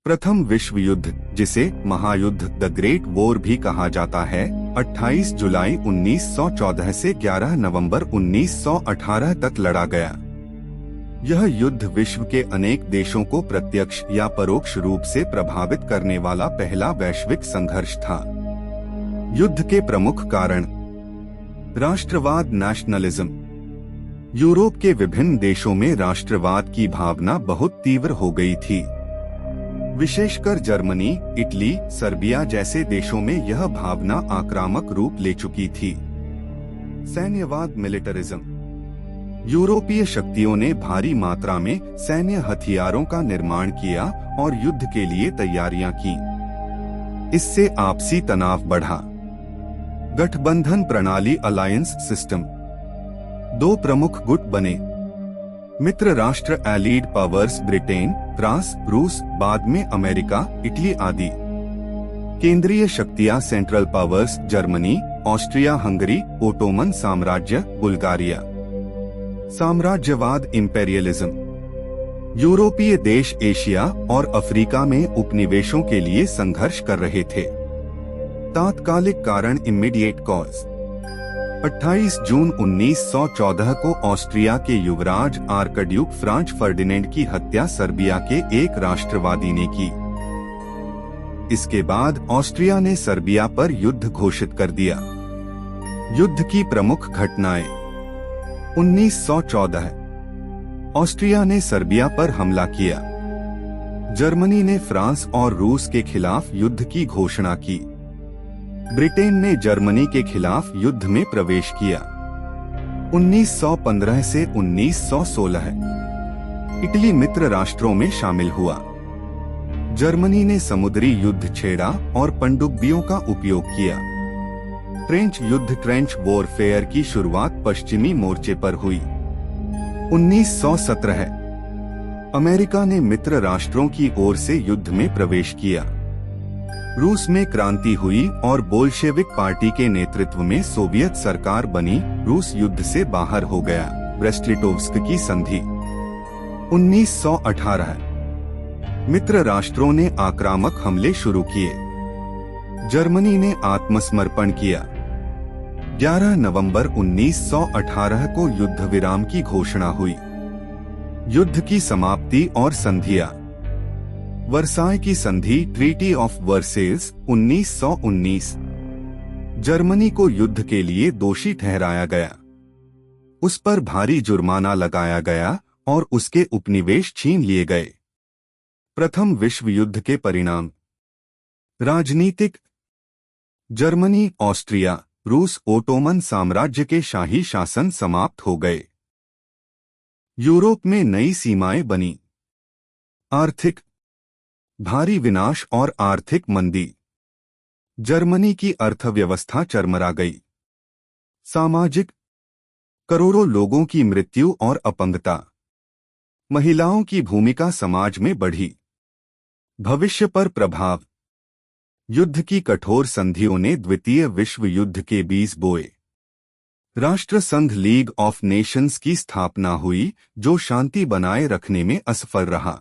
प्रथम विश्व युद्ध, जिसे महायुद्ध द ग्रेट वॉर भी कहा जाता है, 28 जुलाई 1914 से 11 नवंबर 1918 तक लड़ा गया। यह युद्ध विश्व के अनेक देशों को प्रत्यक्ष या परोक्ष रूप से प्रभावित करने वाला पहला वैश्विक संघर्ष था। युद्ध के प्रमुख कारण: राष्ट्रवाद, नेशनलिज्म। यूरोप के विभिन्न देशों में राष्ट्रवाद की भावना बहुत तीव्र हो गई थी। विशेषकर जर्मनी, इटली, सर्बिया जैसे देशों में यह भावना आक्रामक रूप ले चुकी थी। सैन्यवाद, मिलिटरिज्म। यूरोपीय शक्तियों ने भारी मात्रा में सैन्य हथियारों का निर्माण किया और युद्ध के लिए तैयारियां की। इससे आपसी तनाव बढ़ा। गठबंधन प्रणाली, अलायंस सिस्टम। दो प्रमुख गुट बने: मित्र राष्ट्र एलीड पावर्स, ब्रिटेन, फ्रांस, रूस, बाद में अमेरिका, इटली आदि। केंद्रीय शक्तियां, central powers, Germany, Austria Hungary, Ottoman साम्राज्य, बुल्गारिया। साम्राज्यवाद, इंपेरियलिज्म। यूरोपीय देश एशिया और अफ्रीका में उपनिवेशों के लिए संघर्ष कर रहे थे। तात्कालिक कारण, इमीडिएट कॉज। 28 जून 1914 को ऑस्ट्रिया के युवराज आर्कड्यूक फ्रांज फर्डिनेंड की हत्या सर्बिया के एक राष्ट्रवादी ने की। इसके बाद ऑस्ट्रिया ने सर्बिया पर युद्ध घोषित कर दिया। युद्ध की प्रमुख घटनाएं: 1914 ऑस्ट्रिया ने सर्बिया पर हमला किया। जर्मनी ने फ्रांस और रूस के खिलाफ युद्ध की घोषणा की। ब्रिटेन ने जर्मनी के खिलाफ युद्ध में प्रवेश किया। 1915 से 1916 इटली मित्र राष्ट्रों में शामिल हुआ। जर्मनी ने समुद्री युद्ध छेड़ा और पनडुब्बियों का उपयोग किया। ट्रेंच युद्ध, ट्रेंच वॉरफेयर की शुरुआत पश्चिमी मोर्चे पर हुई। 1917 अमेरिका ने मित्र राष्ट्रों की ओर से युद्ध में प्रवेश किया। रूस में क्रांति हुई और बोल्शेविक पार्टी के नेतृत्व में सोवियत सरकार बनी। रूस युद्ध से बाहर हो गया। ब्रेस्ट-लिटोव्स्क की संधि। 1918 मित्र राष्ट्रों ने आक्रामक हमले शुरू किए। जर्मनी ने आत्मसमर्पण किया। 11 नवंबर 1918 को युद्ध विराम की घोषणा हुई। युद्ध की समाप्ति और संधियां: वर्साय की संधि, ट्रीटी ऑफ वर्सेल्स, 1919। जर्मनी को युद्ध के लिए दोषी ठहराया गया। उस पर भारी जुर्माना लगाया गया और उसके उपनिवेश छीन लिए गए। प्रथम विश्व युद्ध के परिणाम: राजनीतिक: जर्मनी, ऑस्ट्रिया, रूस, ओटोमन साम्राज्य के शाही शासन समाप्त हो गए। यूरोप में नई सीमाएं बनी। आर्थिक: भारी विनाश और आर्थिक मंदी। जर्मनी की अर्थव्यवस्था चरमरा गई। सामाजिक: करोड़ों लोगों की मृत्यु और अपंगता। महिलाओं की भूमिका समाज में बढ़ी। भविष्य पर प्रभाव: युद्ध की कठोर संधियों ने द्वितीय विश्व युद्ध के बीज बोए। राष्ट्र संघ, लीग ऑफ नेशंस की स्थापना हुई, जो शांति बनाए रखने में असफल रहा।